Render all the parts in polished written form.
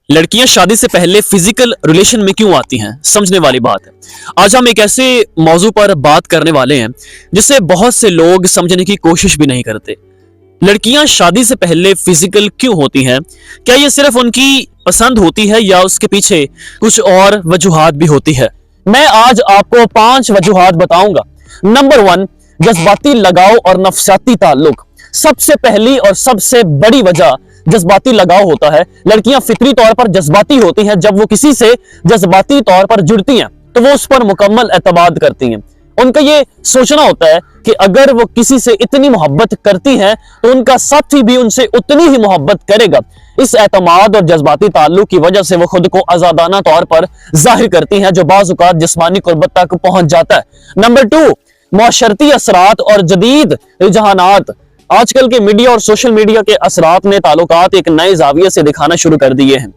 लड़कियां शादी से पहले फिजिकल रिलेशन में क्यों आती हैं, समझने वाली बात है। आज हम एक ऐसे मौजू पर बात करने वाले हैं जिसे बहुत से लोग समझने की कोशिश भी नहीं करते। लड़कियां शादी से पहले फिजिकल क्यों होती हैं? क्या ये सिर्फ उनकी पसंद होती है या उसके पीछे कुछ और वजूहात भी होती है? मैं आज आपको 5 वजूहात बताऊंगा। नंबर 1, जज्बाती लगाव और नफसियाती ताल्लुक। सबसे पहली और सबसे बड़ी वजह जज्बाती लगाव होता है। लड़कियां फितरी तौर पर जज्बाती होती हैं। जब वो किसी से जज्बाती तौर पर जुड़ती हैं तो वो उस पर मुकम्मल एतमाद करती हैं। उनका ये सोचना होता है कि अगर वो किसी से इतनी मोहब्बत करती हैं तो उनका साथी भी उनसे उतनी ही मोहब्बत करेगा। इस एतमाद और जज्बाती ताल्लुक की वजह से वो खुद को आजादाना तौर पर जाहिर करती हैं, जो बाज़ औक़ात जिस्मानी कुर्बत तक पहुंच जाता है। नंबर 2, मुआशरती असरात और जदीद रुझानात। आजकल के मीडिया और सोशल मीडिया के असरात ने ताल्लुकात एक नए जाविये से दिखाना शुरू कर दिए हैं।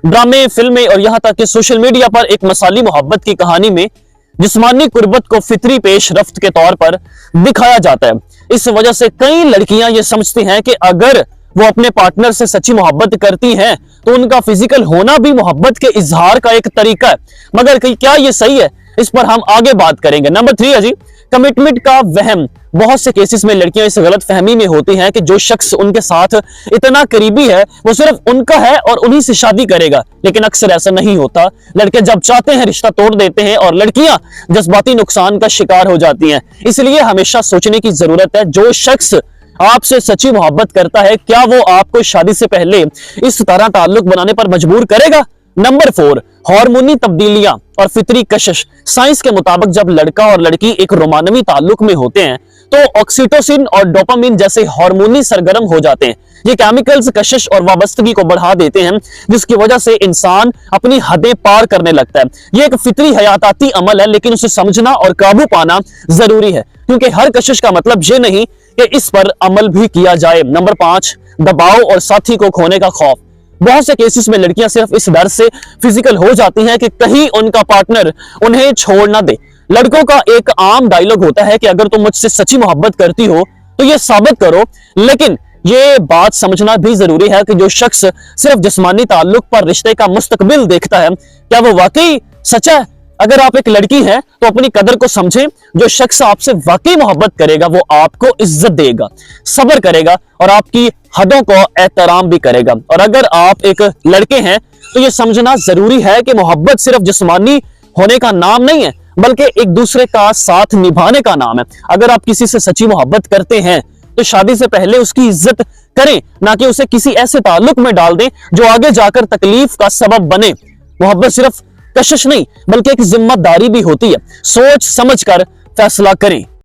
ड्रामे, फिल्में और यहाँ तक कि सोशल मीडिया पर एक मसाली मोहब्बत की कहानी में जिस्मानी कुर्बत को फितरी पेश रफ्त के तौर पर दिखाया जाता है। इस वजह से कई लड़कियां ये समझती हैं कि अगर वो अपने पार्टनर से सच्ची मोहब्बत करती हैं तो उनका फिजिकल होना भी मोहब्बत के इजहार का एक तरीका है। मगर क्या ये सही है? इस पर हम आगे बात करेंगे। नंबर 3 है जी, कमिटमेंट का वहम। बहुत से केसेस में लड़कियां इस गलत फहमी में होती हैं कि जो शख्स उनके साथ इतना करीबी है वो सिर्फ उनका है और उन्हीं से शादी करेगा, लेकिन अक्सर ऐसा नहीं होता। लड़के जब चाहते हैं रिश्ता तोड़ देते हैं और लड़कियां जज्बाती नुकसान का शिकार हो जाती हैं। इसलिए हमेशा सोचने की जरूरत है, जो शख्स आपसे सच्ची मोहब्बत करता है क्या वो आपको शादी से पहले इस तरह ताल्लुक बनाने पर मजबूर करेगा? नंबर 4, हार्मोनी तब्दीलियां और फितरी कशिश। साइंस के मुताबिक जब लड़का और लड़की एक रोमानवी ताल्लुक में होते हैं तो ऑक्सीटोसिन और डोपामिन जैसे हार्मोनी सरगर्म हो जाते हैं। ये केमिकल्स कशिश और वाबस्तगी को बढ़ा देते हैं, जिसकी वजह से इंसान अपनी हदें पार करने लगता है। ये एक फितरी हयाताती अमल है, लेकिन उसे समझना और काबू पाना जरूरी है, क्योंकि हर कशिश का मतलब ये नहीं कि इस पर अमल भी किया जाए। नंबर 5, दबाव और साथी को खोने का खौफ। बहुत से केसेस में लड़कियां सिर्फ इस डर से फिजिकल हो जाती हैं कि कहीं उनका पार्टनर उन्हें छोड़ ना दे। लड़कों का एक आम डायलॉग होता है कि अगर तुम मुझसे सच्ची मोहब्बत करती हो तो ये साबित करो। लेकिन ये बात समझना भी जरूरी है कि जो शख्स सिर्फ जिस्मानी ताल्लुक पर रिश्ते का मुस्तकबिल देखता है, क्या वो वाकई सच्चा है? अगर आप एक लड़की हैं तो अपनी कदर को समझें। जो शख्स आपसे वाकई मोहब्बत करेगा वो आपको इज्जत देगा, सब्र करेगा और आपकी हदों को एहतराम भी करेगा। और अगर आप एक लड़के हैं तो ये समझना जरूरी है कि मोहब्बत सिर्फ जिस्मानी होने का नाम नहीं है, बल्कि एक दूसरे का साथ निभाने का नाम है। अगर आप किसी से सच्ची मोहब्बत करते हैं तो शादी से पहले उसकी इज्जत करें, ना कि उसे किसी ऐसे ताल्लुक में डाल दें जो आगे जाकर तकलीफ का सबब बने। मोहब्बत सिर्फ कशिश नहीं बल्कि एक जिम्मेदारी भी होती है। सोच समझकर फैसला करें।